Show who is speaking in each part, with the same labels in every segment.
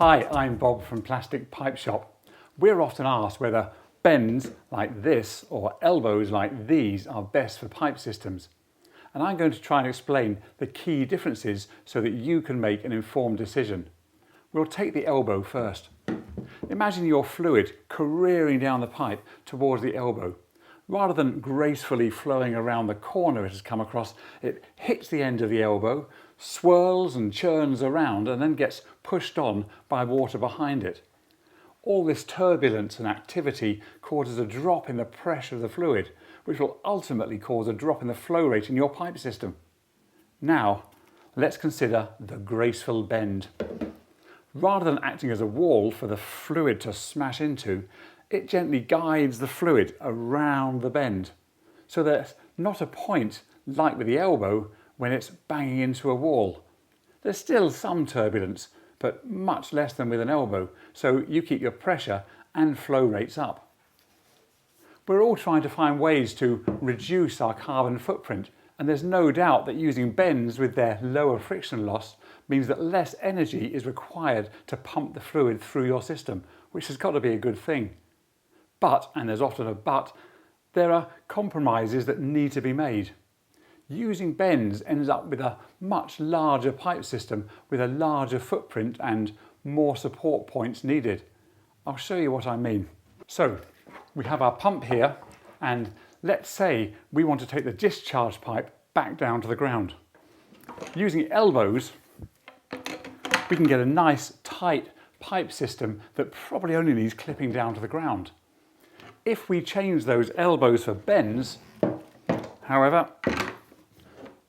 Speaker 1: Hi, I'm Bob from Plastic Pipe Shop. We're often asked whether bends like this or elbows like these are best for pipe systems. And I'm going to try and explain the key differences so that you can make an informed decision. We'll take the elbow first. Imagine your fluid careering down the pipe towards the elbow. Rather than gracefully flowing around the corner it has come across, it hits the end of the elbow, swirls and churns around and then gets pushed on by water behind it. All this turbulence and activity causes a drop in the pressure of the fluid, which will ultimately cause a drop in the flow rate in your pipe system. Now, let's consider the graceful bend. Rather than acting as a wall for the fluid to smash into, it gently guides the fluid around the bend, so there's not a point like with the elbow when it's banging into a wall. There's still some turbulence, but much less than with an elbow, so you keep your pressure and flow rates up. We're all trying to find ways to reduce our carbon footprint, and there's no doubt that using bends with their lower friction loss means that less energy is required to pump the fluid through your system, which has got to be a good thing. But, and there's often a but, there are compromises that need to be made. Using bends ends up with a much larger pipe system with a larger footprint and more support points needed. I'll show you what I mean. So, we have our pump here, and let's say we want to take the discharge pipe back down to the ground. Using elbows, we can get a nice tight pipe system that probably only needs clipping down to the ground. If we change those elbows for bends, however,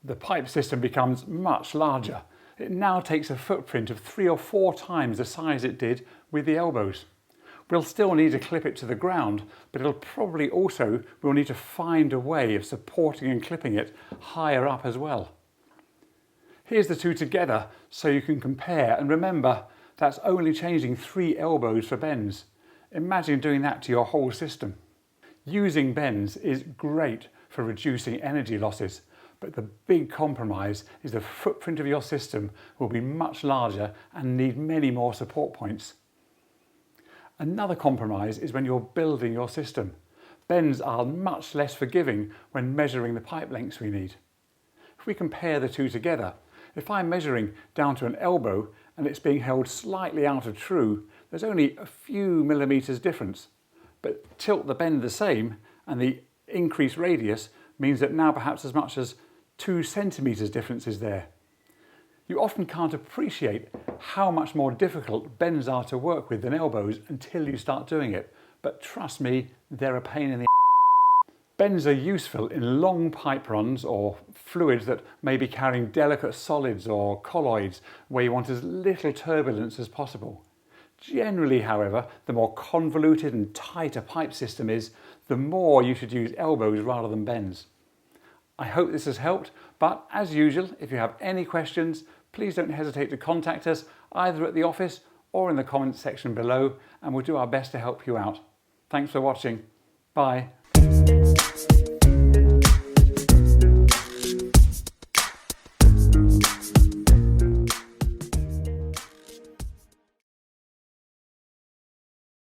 Speaker 1: the pipe system becomes much larger. It now takes a footprint of 3 or 4 times the size it did with the elbows. We'll still need to clip it to the ground, but we'll need to find a way of supporting and clipping it higher up as well. Here's the two together so you can compare, and remember that's only changing 3 elbows for bends. Imagine doing that to your whole system. Using bends is great for reducing energy losses, but the big compromise is the footprint of your system will be much larger and need many more support points. Another compromise is when you're building your system. Bends are much less forgiving when measuring the pipe lengths we need. If we compare the two together, if I'm measuring down to an elbow and it's being held slightly out of true, there's only a few millimeters difference. But tilt the bend the same and the increased radius means that now perhaps as much as 2 centimeters difference is there. You often can't appreciate how much more difficult bends are to work with than elbows until you start doing it. But trust me, they're a pain in the Bends are useful in long pipe runs or fluids that may be carrying delicate solids or colloids where you want as little turbulence as possible. Generally, however, the more convoluted and tight a pipe system is, the more you should use elbows rather than bends. I hope this has helped, but as usual, if you have any questions, please don't hesitate to contact us either at the office or in the comments section below, and we'll do our best to help you out. Thanks for watching. Bye.